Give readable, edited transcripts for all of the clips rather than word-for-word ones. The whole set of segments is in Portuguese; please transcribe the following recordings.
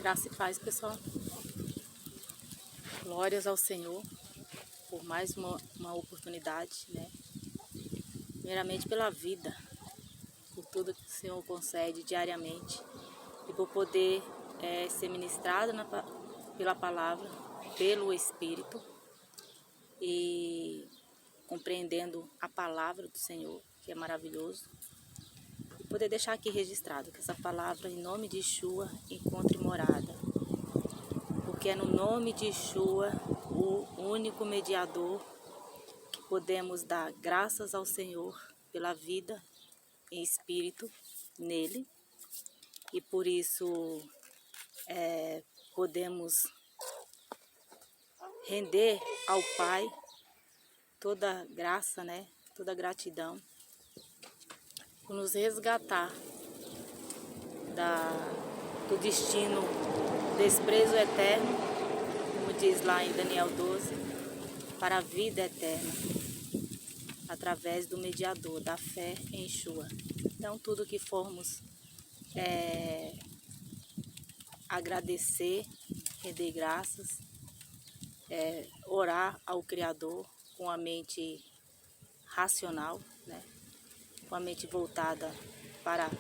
Graça e paz, pessoal. Glórias ao Senhor por mais uma oportunidade, né? Primeiramente pela vida, por tudo que o Senhor concede diariamente e por poder ser ministrado pela palavra, pelo Espírito e compreendendo a palavra do Senhor, que é maravilhoso. E poder deixar aqui registrado que essa palavra, em nome de Yeshua, encontre morada. Porque é no nome de Yeshua, o único mediador, que podemos dar graças ao Senhor pela vida em espírito nele. E por isso podemos render ao Pai toda graça, né? Toda gratidão por nos resgatar do destino desprezo eterno, como diz lá em Daniel 12, para a vida eterna, através do mediador, da fé em Yeshua. Então, tudo que formos agradecer, render graças, orar ao Criador com a mente racional, né? Com a mente voltada para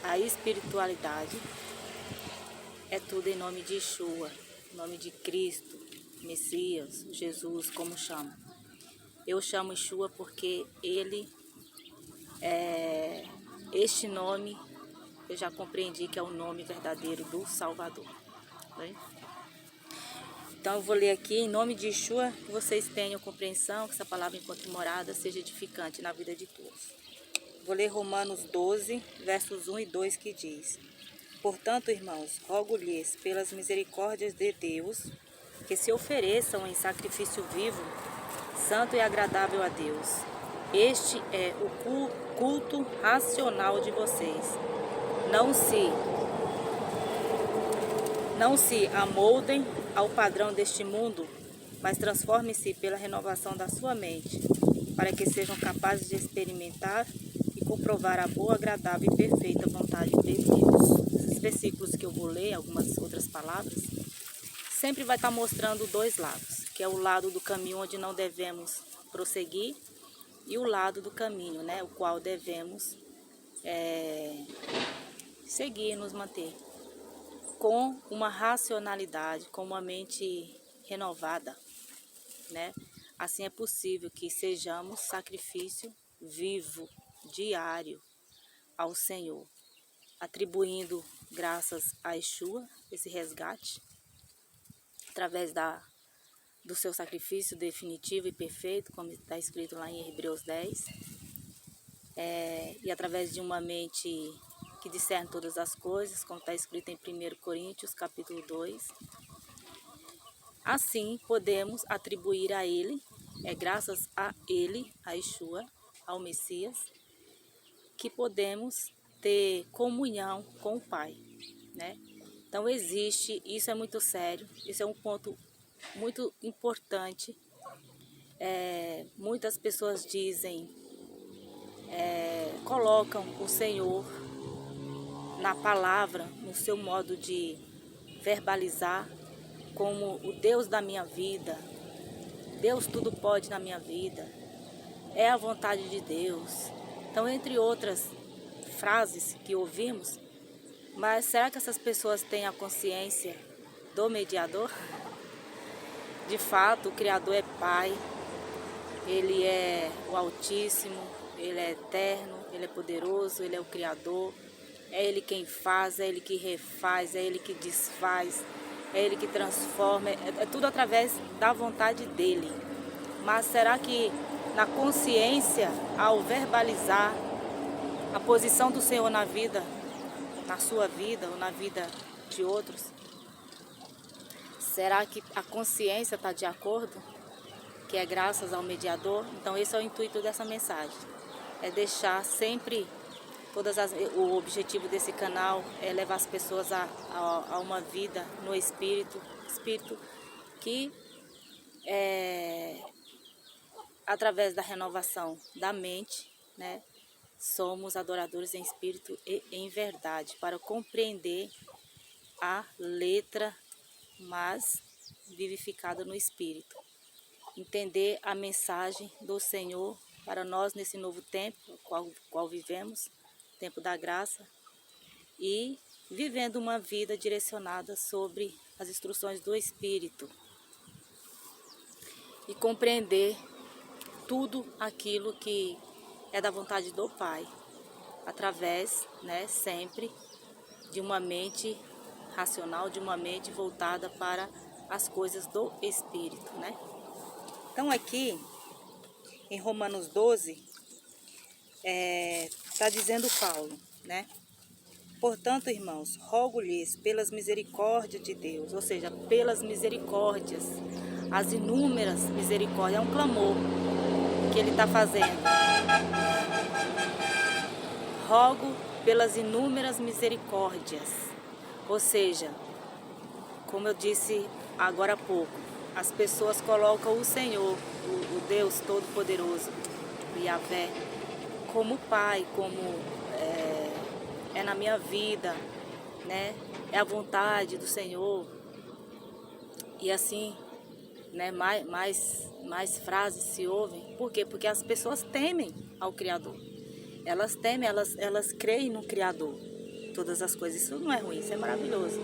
a espiritualidade, é tudo em nome de Yeshua, em nome de Cristo, Messias, Jesus, como chama. Eu chamo Yeshua porque ele este nome eu já compreendi que é o nome verdadeiro do Salvador. Né? Então eu vou ler aqui em nome de Yeshua, que vocês tenham compreensão, que essa palavra encontre morada, seja edificante na vida de todos. Vou ler Romanos 12, versos 1 e 2, que diz: Portanto, irmãos, rogo-lhes pelas misericórdias de Deus, que se ofereçam em sacrifício vivo, santo e agradável a Deus. Este é o culto racional de vocês. Não se amoldem ao padrão deste mundo, mas transformem-se pela renovação da sua mente, para que sejam capazes de experimentar e comprovar a boa, agradável e perfeita vontade de Deus. Esses versículos que eu vou ler, algumas outras palavras, sempre vai estar mostrando dois lados, que é o lado do caminho onde não devemos prosseguir e o lado do caminho, né, o qual devemos seguir, nos manter com uma racionalidade, com uma mente renovada, né? Assim é possível que sejamos sacrifício vivo, diário ao Senhor, atribuindo graças a Yeshua, esse resgate, através do seu sacrifício definitivo e perfeito, como está escrito lá em Hebreus 10, e através de uma mente que discerne todas as coisas, como está escrito em 1 Coríntios, capítulo 2. Assim, podemos atribuir a Ele, graças a Ele, a Yeshua, ao Messias, que podemos ter comunhão com o Pai, né? Então existe, isso é muito sério, isso é um ponto muito importante. Muitas pessoas dizem, colocam o Senhor na palavra, no seu modo de verbalizar, como o Deus da minha vida, Deus tudo pode na minha vida, é a vontade de Deus. Então, entre outras frases que ouvimos, mas será que essas pessoas têm a consciência do mediador? De fato, o Criador é Pai, Ele é o Altíssimo, Ele é eterno, Ele é poderoso, Ele é o Criador. É Ele quem faz, é Ele que refaz, é Ele que desfaz, é Ele que transforma, é tudo através da vontade dEle. Mas será que na consciência, ao verbalizar a posição do Senhor na vida, na sua vida ou na vida de outros, será que a consciência está de acordo? Que é graças ao mediador? Então esse é o intuito dessa mensagem, é deixar sempre o objetivo desse canal é levar as pessoas a uma vida no espírito que através da renovação da mente, né, somos adoradores em espírito e em verdade, para compreender a letra, mas vivificada no Espírito. Entender a mensagem do Senhor para nós nesse novo tempo, qual vivemos, tempo da graça, e vivendo uma vida direcionada sobre as instruções do Espírito e compreender tudo aquilo que é da vontade do Pai, através, sempre de uma mente racional, de uma mente voltada para as coisas do Espírito, Então aqui, em Romanos 12, está dizendo Paulo, Portanto, irmãos, rogo-lhes pelas misericórdias de Deus, ou seja, pelas misericórdias, as inúmeras misericórdias, é um clamor que ele está fazendo. Rogo pelas inúmeras misericórdias, ou seja, como eu disse agora há pouco, as pessoas colocam o Senhor, o Deus Todo-Poderoso, o Yahvé, como Pai, como é na minha vida, é a vontade do Senhor. E assim, mais frases se ouvem. Por quê? Porque as pessoas temem ao Criador. Elas temem, elas creem no Criador. Todas as coisas. Isso não é ruim, isso é maravilhoso.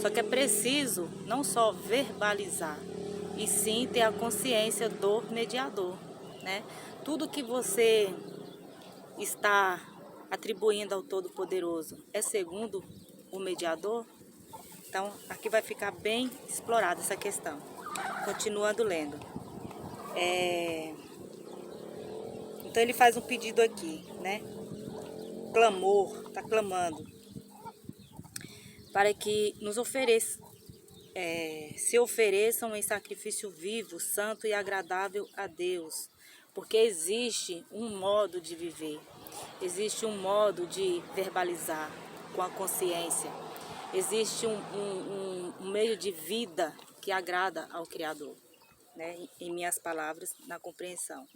Só que é preciso não só verbalizar, e sim ter a consciência do mediador, Tudo que você está atribuindo ao Todo-Poderoso é segundo o mediador? Então, aqui vai ficar bem explorada essa questão. Continuando lendo. Então, ele faz um pedido aqui, Clamor, está clamando, para que nos se ofereçam em sacrifício vivo, santo e agradável a Deus. Porque existe um modo de viver, existe um modo de verbalizar com a consciência, existe um meio de vida que agrada ao Criador, em minhas palavras, na compreensão.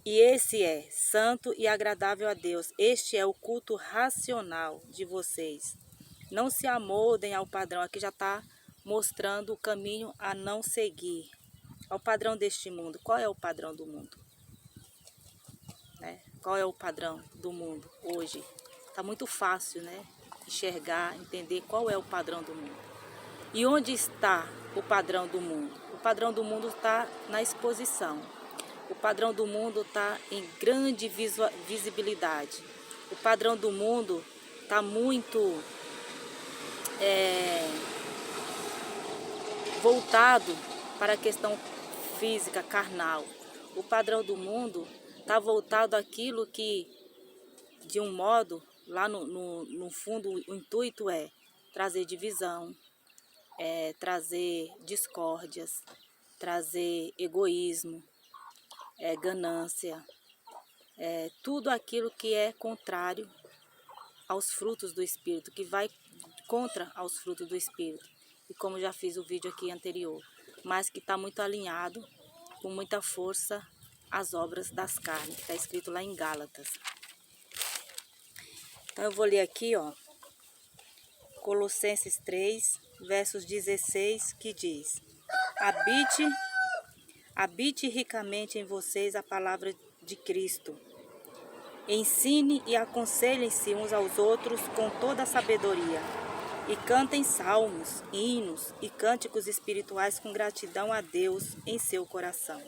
E esse é santo e agradável a Deus. Este é o culto racional de vocês. Não se amoldem ao padrão. Aqui já está mostrando o caminho a não seguir. Ao padrão deste mundo. Qual é o padrão do mundo? Qual é o padrão do mundo hoje? Está muito fácil, enxergar, entender qual é o padrão do mundo. E onde está o padrão do mundo? O padrão do mundo está na exposição. O padrão do mundo está em grande visibilidade. O padrão do mundo está muito voltado para a questão física, carnal. O padrão do mundo está voltado àquilo que, de um modo, lá no fundo, o intuito é trazer divisão, trazer discórdias, trazer egoísmo, ganância, tudo aquilo que é contrário aos frutos do Espírito, que vai contra aos frutos do Espírito. E como já fiz o vídeo aqui anterior, mas que está muito alinhado, com muita força, às obras das carnes, que está escrito lá em Gálatas. Então eu vou ler aqui, Colossenses 3, versos 16, que diz: Habite ricamente em vocês a palavra de Cristo. Ensine e aconselhem-se uns aos outros com toda a sabedoria. E cantem salmos, hinos e cânticos espirituais com gratidão a Deus em seu coração.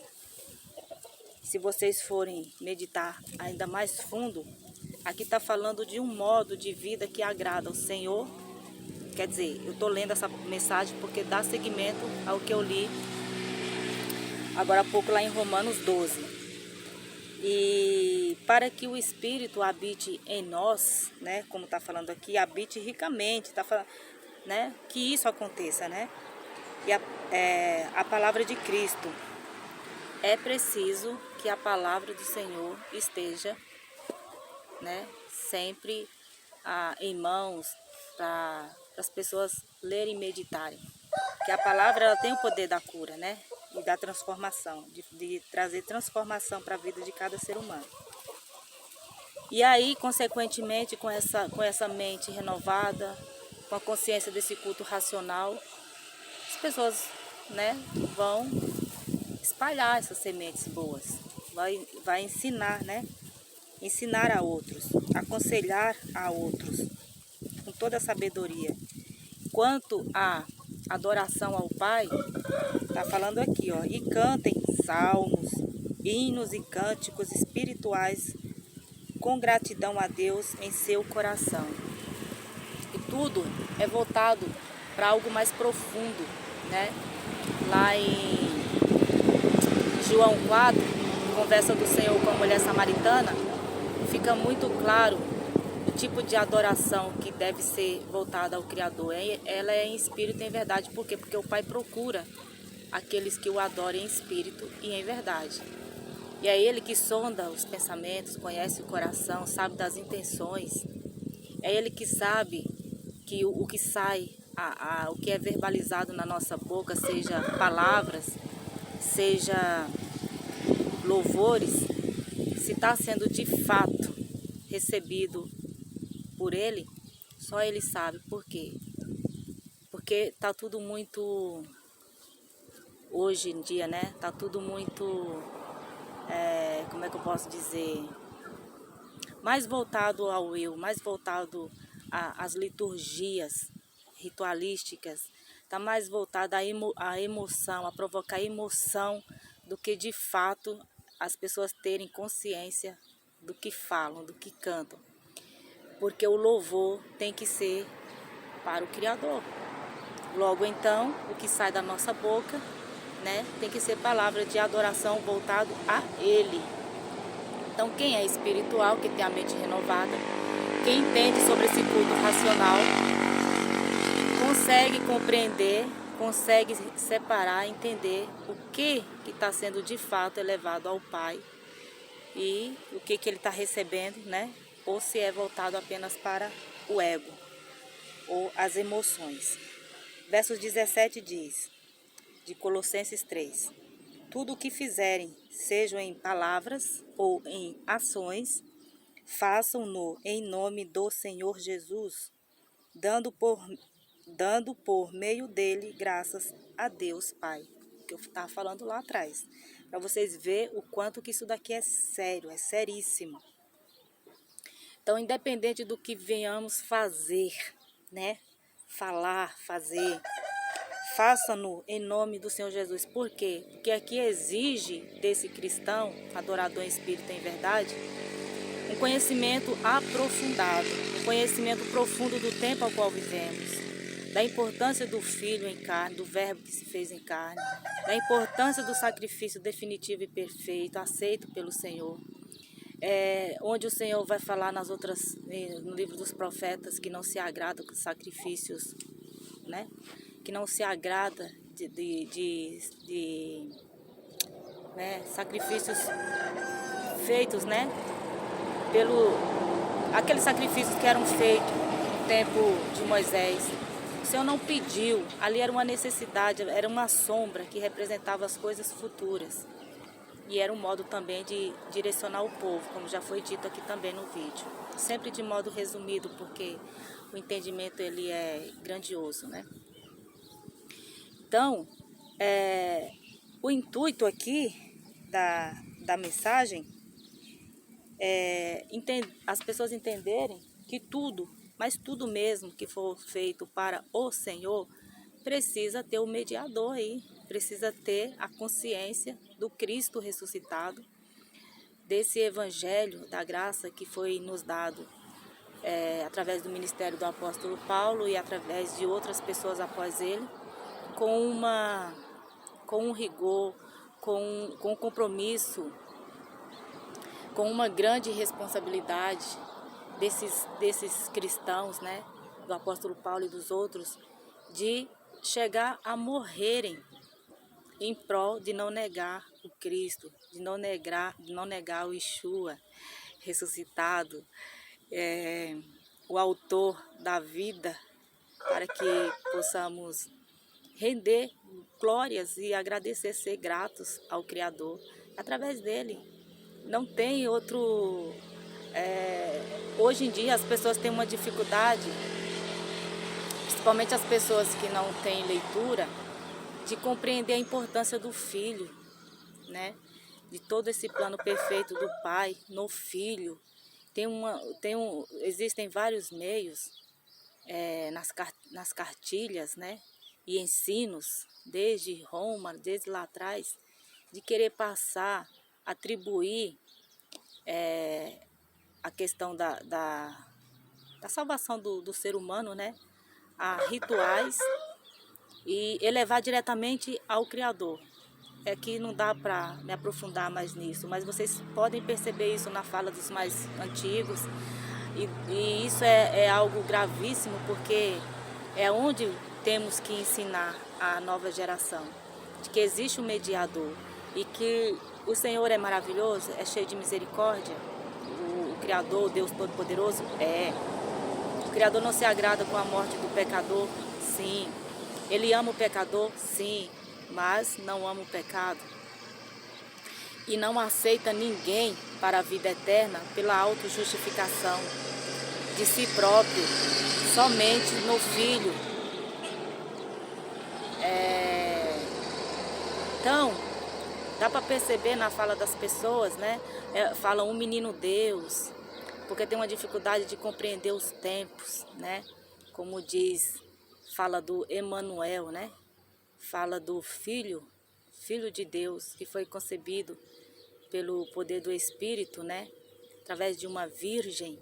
Se vocês forem meditar ainda mais fundo, aqui está falando de um modo de vida que agrada ao Senhor. Quer dizer, eu estou lendo essa mensagem porque dá seguimento ao que eu li agora há pouco lá em Romanos 12. E para que o Espírito habite em nós, como está falando aqui, habite ricamente, está falando, que isso aconteça, E a palavra de Cristo, é preciso que a palavra do Senhor esteja, sempre em mãos para as pessoas lerem e meditarem. Que a palavra ela tem o poder da cura, e da transformação, de trazer transformação para a vida de cada ser humano. E aí, consequentemente, com essa mente renovada, com a consciência desse culto racional, as pessoas, né, vão espalhar essas sementes boas, vai ensinar, né, ensinar a outros, aconselhar a outros, com toda a sabedoria. Quanto à adoração ao Pai, tá falando aqui, ó, e cantem salmos, hinos e cânticos espirituais com gratidão a Deus em seu coração. E tudo é voltado para algo mais profundo, né? Lá em João 4, conversa do Senhor com a mulher samaritana, fica muito claro o tipo de adoração que deve ser voltada ao Criador. Ela é em espírito e em verdade. Por quê? Porque o Pai procura aqueles que o adorem em espírito e em verdade. E é Ele que sonda os pensamentos, conhece o coração, sabe das intenções. É Ele que sabe que o que sai, o que é verbalizado na nossa boca, seja palavras, seja louvores, se está sendo de fato recebido por Ele, só Ele sabe. Por quê? Porque está tudo muito, hoje em dia, né? Está tudo muito, como é que eu posso dizer? Mais voltado ao eu, mais voltado às liturgias ritualísticas, está mais voltado à emoção, a provocar emoção, do que de fato as pessoas terem consciência do que falam, do que cantam. Porque o louvor tem que ser para o Criador. Logo então, o que sai da nossa boca, né, tem que ser palavra de adoração voltado a Ele. Então, quem é espiritual, que tem a mente renovada, quem entende sobre esse culto racional, consegue compreender, consegue separar, entender o que está sendo de fato elevado ao Pai e o que Ele está recebendo, né? Ou se é voltado apenas para o ego ou as emoções. Versos 17 diz, de Colossenses 3, tudo o que fizerem, sejam em palavras ou em ações, façam-no em nome do Senhor Jesus, dando por meio dele graças a Deus Pai. Que eu estava falando lá atrás, para vocês verem o quanto que isso daqui é sério, é seríssimo. Então, independente do que venhamos fazer, né? Falar, fazer, faça-no em nome do Senhor Jesus. Por quê? Porque aqui exige desse cristão, adorador em espírito e em verdade, um conhecimento aprofundado, um conhecimento profundo do tempo ao qual vivemos, da importância do Filho em carne, do Verbo que se fez em carne, da importância do sacrifício definitivo e perfeito, aceito pelo Senhor. Onde o Senhor vai falar no livro dos profetas, que não se agrada com sacrifícios, né? Que não se agrada né, sacrifícios feitos, né? Aqueles sacrifícios que eram feitos no tempo de Moisés. O Senhor não pediu, ali era uma necessidade, era uma sombra que representava as coisas futuras. E era um modo também de direcionar o povo, como já foi dito aqui também no vídeo. Sempre de modo resumido, porque o entendimento ele é grandioso, né? Então, o intuito aqui da mensagem é as pessoas entenderem que tudo, mas tudo mesmo que for feito para o Senhor, precisa ter o mediador aí, precisa ter a consciência do Cristo ressuscitado, desse evangelho da graça que foi nos dado através do ministério do apóstolo Paulo e através de outras pessoas após ele, com um rigor, com um compromisso, com uma grande responsabilidade desses cristãos, né, do apóstolo Paulo e dos outros, de chegar a morrerem em prol de não negar o Cristo, de não negar o Yeshua ressuscitado, o autor da vida, para que possamos render glórias e agradecer, ser gratos ao Criador através dele. Não tem outro Hoje em dia as pessoas têm uma dificuldade, principalmente as pessoas que não têm leitura, de compreender a importância do filho, né? De todo esse plano perfeito do pai no filho. Existem vários meios nas cartilhas, né? E ensinos, desde Roma, desde lá atrás, de querer passar, atribuir a questão da salvação do ser humano, né? A rituais e elevar diretamente ao Criador. É que não dá para me aprofundar mais nisso, mas vocês podem perceber isso na fala dos mais antigos. E isso é algo gravíssimo, porque é onde temos que ensinar a nova geração de que existe um mediador e que o Senhor é maravilhoso, é cheio de misericórdia. O Criador, o Deus Todo-Poderoso, O Criador não se agrada com a morte do pecador, sim. Ele ama o pecador, sim, mas não ama o pecado. E não aceita ninguém para a vida eterna pela autojustificação de si próprio, somente no Filho. Então, dá para perceber na fala das pessoas, né? Fala um menino Deus, porque tem uma dificuldade de compreender os tempos, né? Como diz, fala do Emanuel, né? Fala do Filho de Deus, que foi concebido pelo poder do Espírito, né? Através de uma virgem.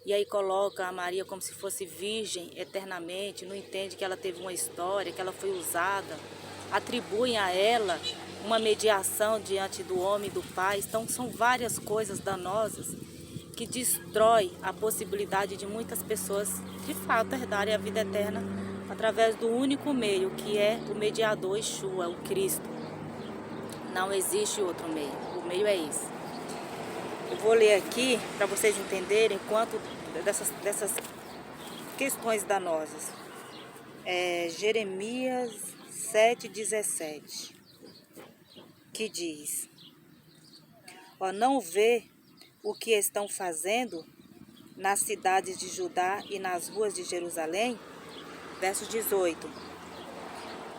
E aí coloca a Maria como se fosse virgem eternamente, não entende que ela teve uma história, que ela foi usada. Atribuem a ela uma mediação diante do homem e do Pai. Então são várias coisas danosas que destrói a possibilidade de muitas pessoas de fato herdarem a vida eterna através do único meio, que é o mediador Yeshua, o Cristo. Não existe outro meio, o meio é esse. Eu vou ler aqui para vocês entenderem quanto dessas questões danosas. Jeremias 7,17, que diz: não vê o que estão fazendo nas cidades de Judá e nas ruas de Jerusalém? Verso 18: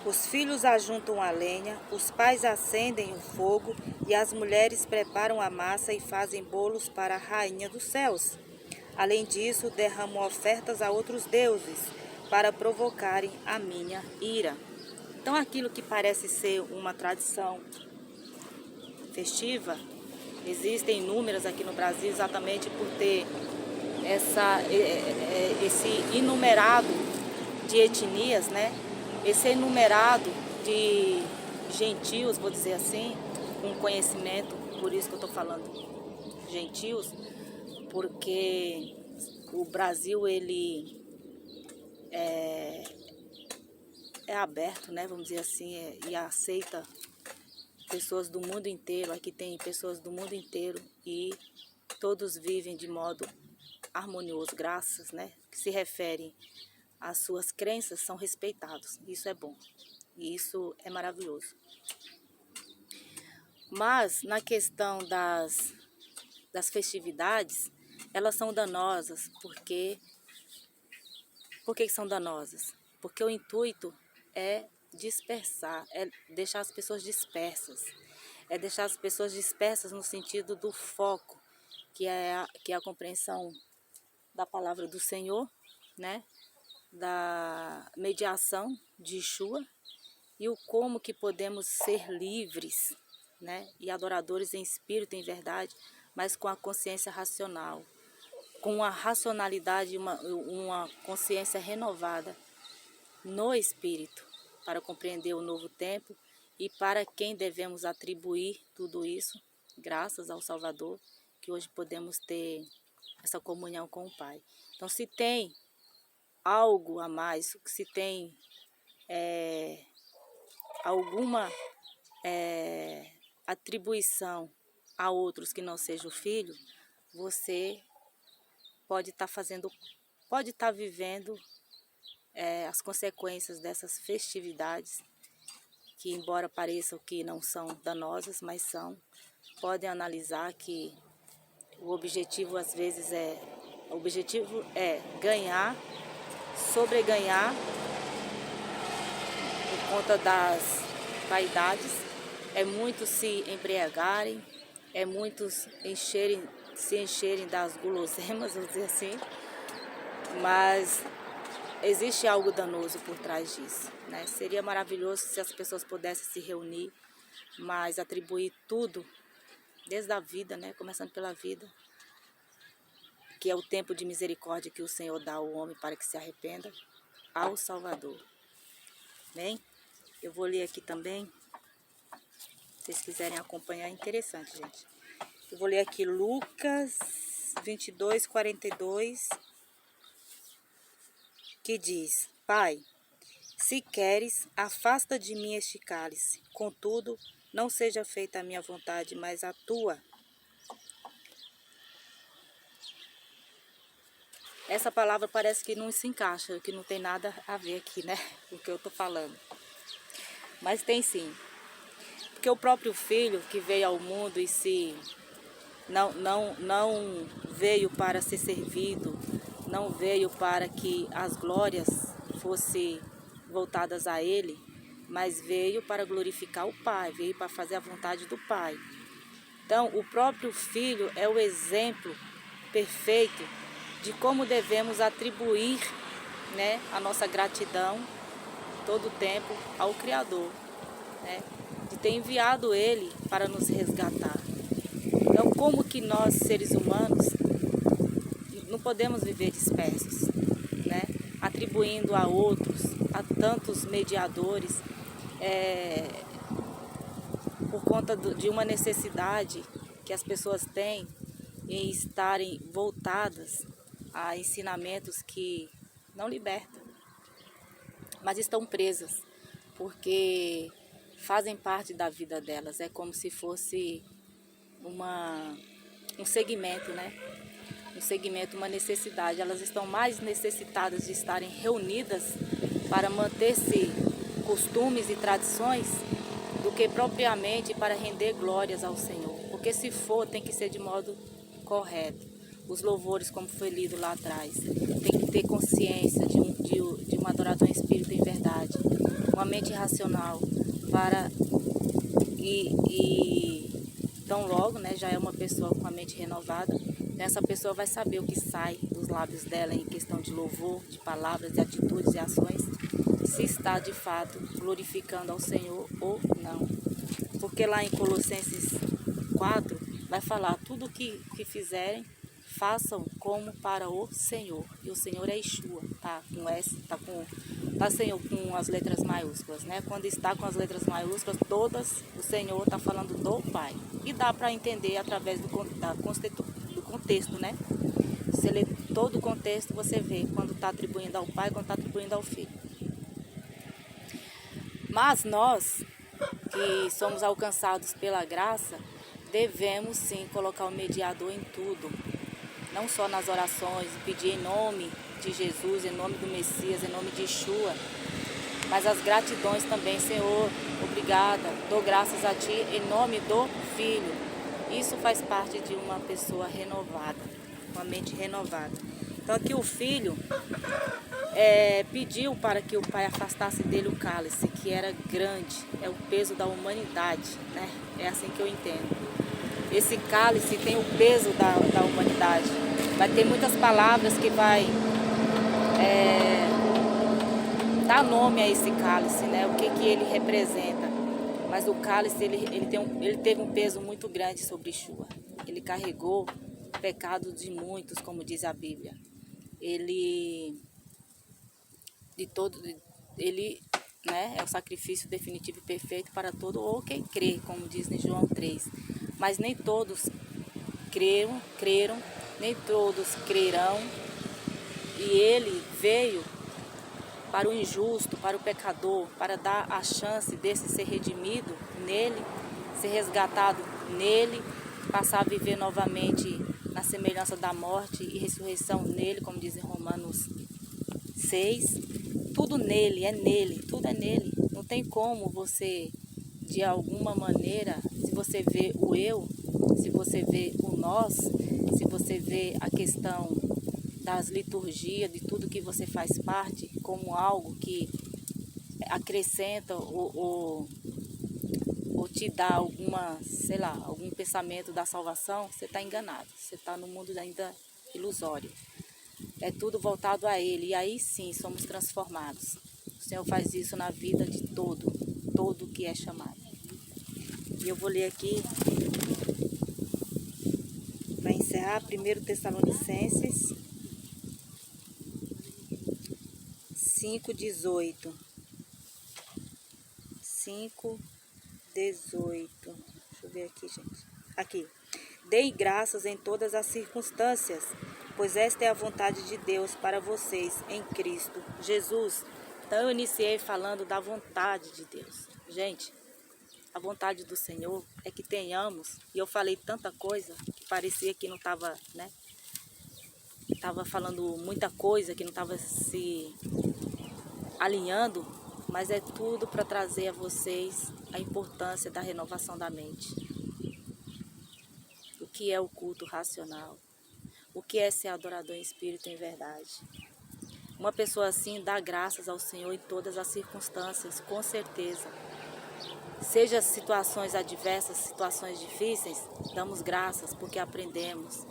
os filhos ajuntam a lenha, os pais acendem o fogo e as mulheres preparam a massa e fazem bolos para a rainha dos céus. Além disso, derramam ofertas a outros deuses para provocarem a minha ira. Então, aquilo que parece ser uma tradição festiva, existem inúmeras aqui no Brasil exatamente por ter esse enumerado de etnias, né? Esse enumerado de gentios, vou dizer assim, com conhecimento, por isso que eu estou falando gentios, porque o Brasil, ele é aberto, né? Vamos dizer assim, e aceita pessoas do mundo inteiro. Aqui tem pessoas do mundo inteiro e todos vivem de modo harmonioso, graças, né? Que se referem às suas crenças, são respeitados. Isso é bom. E isso é maravilhoso. Mas na questão das festividades, elas são danosas. Por que são danosas? Porque o intuito é dispersar, é deixar as pessoas dispersas. É deixar as pessoas dispersas no sentido do foco, que é a compreensão da palavra do Senhor, né? Da mediação de Yeshua e o como que podemos ser livres, né? E adoradores em espírito e em verdade, mas com a consciência racional, com a racionalidade, uma consciência renovada no espírito, para compreender o novo tempo e para quem devemos atribuir tudo isso, graças ao Salvador, que hoje podemos ter essa comunhão com o Pai. Então, se tem algo a mais, se tem alguma atribuição a outros que não seja o Filho, você pode estar vivendo as consequências dessas festividades, que embora pareçam que não são danosas, mas são. Podem analisar que O objetivo às vezes é ganhar, sobreganhar por conta das vaidades, é muitos se embriagarem, é muitos se encherem das guloseimas, vamos dizer assim, mas existe algo danoso por trás disso, né? Seria maravilhoso se as pessoas pudessem se reunir, mas atribuir tudo, desde a vida, né? Começando pela vida, que é o tempo de misericórdia que o Senhor dá ao homem para que se arrependa, ao Salvador. Bem, eu vou ler aqui também, se vocês quiserem acompanhar, é interessante, gente. Eu vou ler aqui Lucas 22, 42, que diz: Pai, se queres, afasta de mim este cálice, contudo, não seja feita a minha vontade, mas a tua. Essa palavra parece que não se encaixa, que não tem nada a ver aqui, né? O que eu tô falando. Mas tem sim. Porque o próprio filho que veio ao mundo e não veio para ser servido, não veio para que as glórias fossem voltadas a ele, mas veio para glorificar o Pai, veio para fazer a vontade do Pai. Então, o próprio filho é o exemplo perfeito de como devemos atribuir, né, a nossa gratidão todo o tempo ao Criador, né, de ter enviado ele para nos resgatar. Então, como que nós, seres humanos, não podemos viver dispersos, né, atribuindo a outros, a tantos mediadores, por conta de uma necessidade que as pessoas têm em estarem voltadas a ensinamentos que não libertam, mas estão presas, porque fazem parte da vida delas. É como se fosse um segmento, né? Um segmento, uma necessidade. Elas estão mais necessitadas de estarem reunidas para manter-se costumes e tradições do que propriamente para render glórias ao Senhor. Porque se for, tem que ser de modo correto. Os louvores, como foi lido lá atrás, tem que ter consciência de um adorador em espírito e em verdade, uma mente racional para tão logo, né, já é uma pessoa com a mente renovada, essa pessoa vai saber o que sai dos lábios dela em questão de louvor, de palavras, de atitudes e ações, se está de fato glorificando ao Senhor ou não. Porque lá em Colossenses 4 vai falar: tudo que fizerem, façam como para o Senhor. E o Senhor é Yeshua, tá com S, tá Senhor com as letras maiúsculas, né? Quando está com as letras maiúsculas, todas, o Senhor está falando do Pai. E dá para entender através do contexto, né? Você lê todo o contexto, você vê quando está atribuindo ao Pai, quando está atribuindo ao Filho. Mas nós, que somos alcançados pela graça, devemos sim colocar o mediador em tudo. Não só nas orações, pedir em nome de Jesus, em nome do Messias, em nome de Yeshua, mas as gratidões também. Senhor, obrigada, dou graças a Ti em nome do Filho. Isso faz parte de uma pessoa renovada, uma mente renovada. Então aqui o Filho pediu para que o Pai afastasse dele o cálice, que era grande, é o peso da humanidade, né? É assim que eu entendo. Esse cálice tem o peso da humanidade. Vai ter muitas palavras que vai dar nome a esse cálice, né? O que ele representa. Mas o cálice, ele teve um peso muito grande sobre Yeshua. Ele carregou o pecado de muitos, como diz a Bíblia. Ele né, é o sacrifício definitivo e perfeito para todo ou quem crê, como diz em João 3. Mas nem todos creram, nem todos crerão. E ele veio para o injusto, para o pecador, para dar a chance desse ser redimido nele, ser resgatado nele, passar a viver novamente na semelhança da morte e ressurreição nele, como diz em Romanos 6. Tudo nele, tudo é nele. Não tem como você, de alguma maneira, se você vê o eu, se você vê o nós, se você vê a questão das liturgias, de tudo que você faz parte, como algo que acrescenta ou te dá alguma, sei lá, algum pensamento da salvação, você está enganado. Você está no mundo ainda ilusório. É tudo voltado a Ele, e aí sim somos transformados. O Senhor faz isso na vida de todo que é chamado. E eu vou ler aqui, para encerrar, 1 Tessalonicenses 5:18. 5:18. Deixa eu ver aqui, gente. Aqui. Dei graças em todas as circunstâncias, pois esta é a vontade de Deus para vocês em Cristo Jesus. Então eu iniciei falando da vontade de Deus. Gente, a vontade do Senhor é que tenhamos, e eu falei tanta coisa que parecia que não estava, né? Estava falando muita coisa que não estava se alinhando, mas é tudo para trazer a vocês a importância da renovação da mente. O que é o culto racional? O que é ser adorador em espírito e em verdade? Uma pessoa assim dá graças ao Senhor em todas as circunstâncias, com certeza. Seja situações adversas, situações difíceis, damos graças porque aprendemos.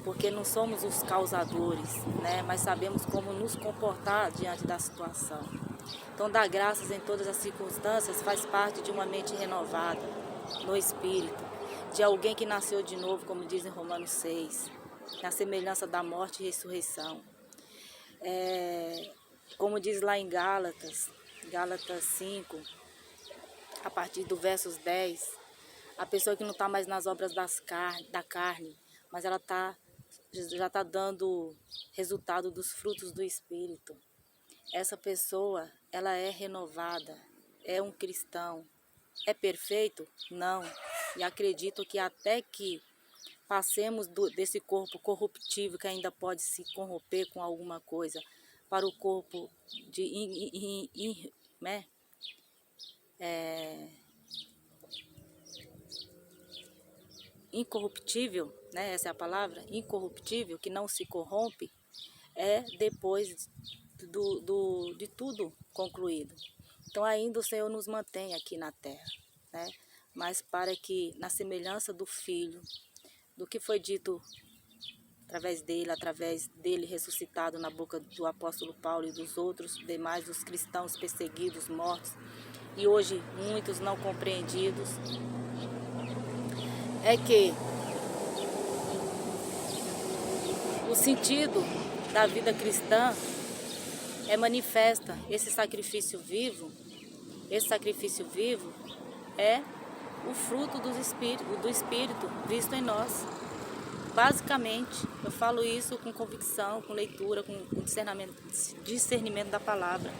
Porque não somos os causadores, né? Mas sabemos como nos comportar diante da situação. Então, dar graças em todas as circunstâncias faz parte de uma mente renovada no espírito, de alguém que nasceu de novo, como diz em Romanos 6, na semelhança da morte e ressurreição. Como diz lá em Gálatas 5, a partir do versos 10, a pessoa que não está mais nas obras da carne, mas ela já está dando resultado dos frutos do Espírito. Essa pessoa, ela é renovada, é um cristão. É perfeito? Não. E acredito que até que passemos desse corpo corruptível que ainda pode se corromper com alguma coisa, para o corpo incorruptível, né? Essa é a palavra, incorruptível, que não se corrompe, é depois de tudo concluído. Então ainda o Senhor nos mantém aqui na terra, né? Mas para que, na semelhança do Filho, do que foi dito através dele ressuscitado na boca do apóstolo Paulo e dos outros demais, dos cristãos perseguidos, mortos, e hoje muitos não compreendidos, é que o sentido da vida cristã é manifesta esse sacrifício vivo. Esse sacrifício vivo é o fruto do Espírito visto em nós. Basicamente, eu falo isso com convicção, com leitura, com discernimento da palavra.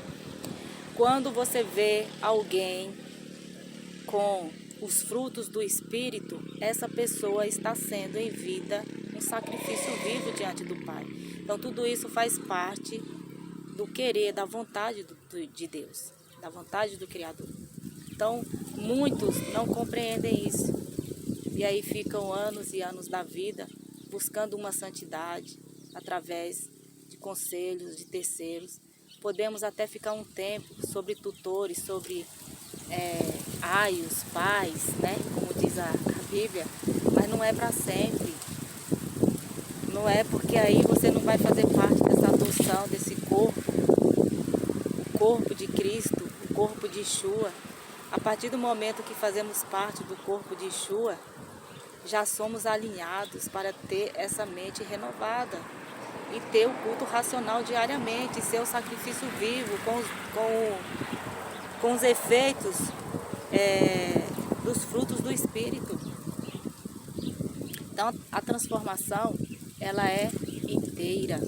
Quando você vê alguém com os frutos do Espírito, essa pessoa está sendo em vida um sacrifício vivo diante do Pai. Então tudo isso faz parte do querer, da vontade de Deus, da vontade do Criador. Então muitos não compreendem isso, e aí ficam anos e anos da vida buscando uma santidade através de conselhos de terceiros. Podemos até ficar um tempo sobre tutores, sobre aios, pais, né? Como diz a Bíblia, mas não é para sempre. Não é, porque aí você não vai fazer parte dessa adoção, desse corpo, o corpo de Cristo, o corpo de Yeshua. A partir do momento que fazemos parte do corpo de Yeshua, já somos alinhados para ter essa mente renovada e ter o culto racional diariamente, ser o sacrifício vivo com os efeitos dos frutos do Espírito. Então a transformação, ela é inteira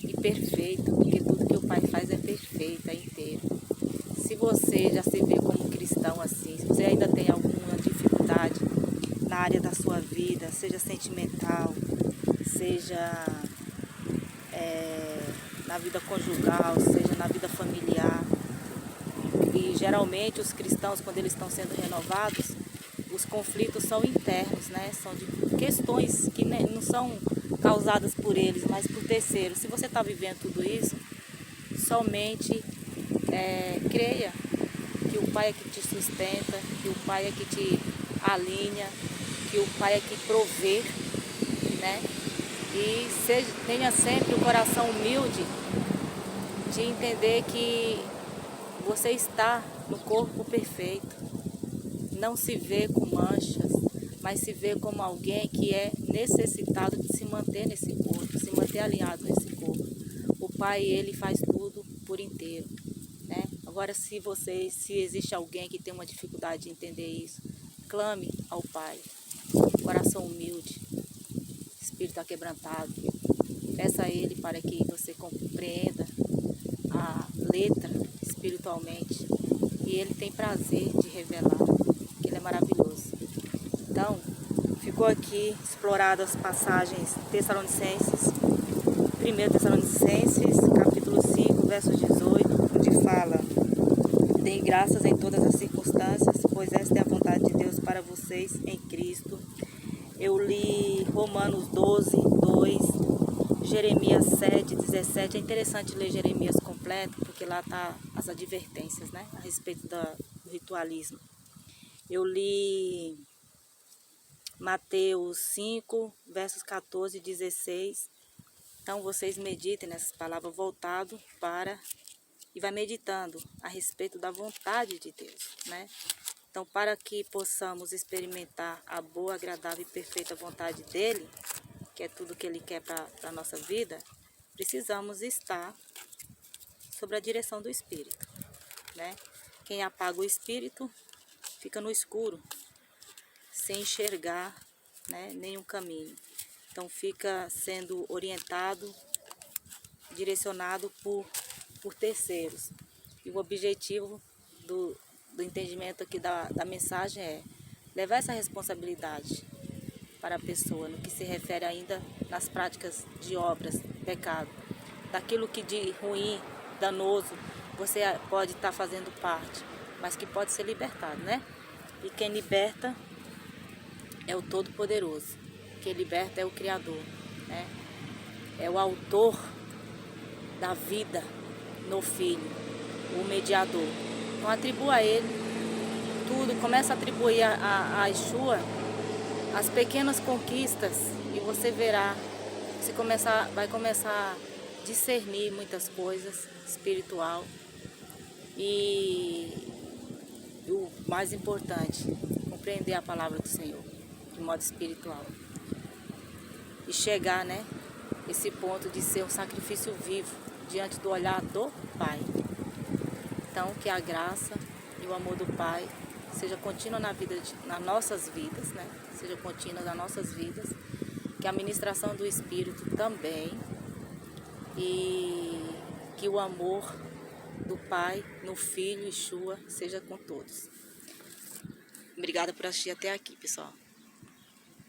e perfeita, porque tudo que o Pai faz é perfeito, é inteiro. Se você já se vê como cristão assim, se você ainda tem alguma dificuldade na área da sua vida, seja sentimental, seja na vida conjugal, seja na vida familiar, e geralmente os cristãos, quando eles estão sendo renovados, os conflitos são internos, né? São de questões que não são causadas por eles, mas por terceiros. Se você está vivendo tudo isso, somente creia que o Pai é que te sustenta, que o Pai é que te alinha, que o Pai é que provê, né? E tenha sempre o coração humilde de entender que você está no corpo perfeito. Não se vê com manchas, mas se vê como alguém que é necessitado de se manter nesse corpo, se manter alinhado nesse corpo. O Pai, Ele faz tudo por inteiro, né? Agora, se existe alguém que tem uma dificuldade de entender isso, clame ao Pai, coração humilde, espírito aquebrantado. Peça a Ele para que você compreenda a letra espiritualmente, e Ele tem prazer de revelar, que Ele é maravilhoso. Então, ficou aqui explorado as passagens Tessalonicenses, 1 Tessalonicenses, capítulo 5, verso 18, onde fala: "Dêem graças em todas as circunstâncias, pois esta é a vontade de Deus para vocês em Cristo." Eu li Romanos 12, 2, Jeremias 7, 17. É interessante ler Jeremias completo, porque lá está as advertências, né, a respeito do ritualismo. Eu li Mateus 5, versos 14 e 16. Então, vocês meditem nessas palavras voltado para... E vai meditando a respeito da vontade de Deus, né? Então, para que possamos experimentar a boa, agradável e perfeita vontade dEle, que é tudo que Ele quer para a nossa vida, precisamos estar sob a direção do Espírito, né? Quem apaga o Espírito fica no escuro, sem enxergar, né, nenhum caminho. Então, fica sendo orientado, direcionado por terceiros. E o objetivo do entendimento aqui da mensagem é levar essa responsabilidade para a pessoa, no que se refere ainda nas práticas de obras, pecado. Daquilo que de ruim, danoso, você pode estar fazendo parte, mas que pode ser libertado, né? E quem liberta é o Todo-Poderoso. Quem liberta é o Criador, né? É o autor da vida no Filho, o mediador. Então atribua a Ele tudo, começa a atribuir a Yeshua as pequenas conquistas, e você verá, vai começar a discernir muitas coisas espiritual, e o mais importante, compreender a palavra do Senhor de modo espiritual e chegar, né, esse ponto de ser um sacrifício vivo diante do olhar do Pai. Então, que a graça e o amor do Pai seja contínua nas nossas vidas, né? Seja contínua nas nossas vidas, que a ministração do Espírito também, e que o amor do Pai no Filho Yeshua seja com todos. Obrigada por assistir até aqui, pessoal.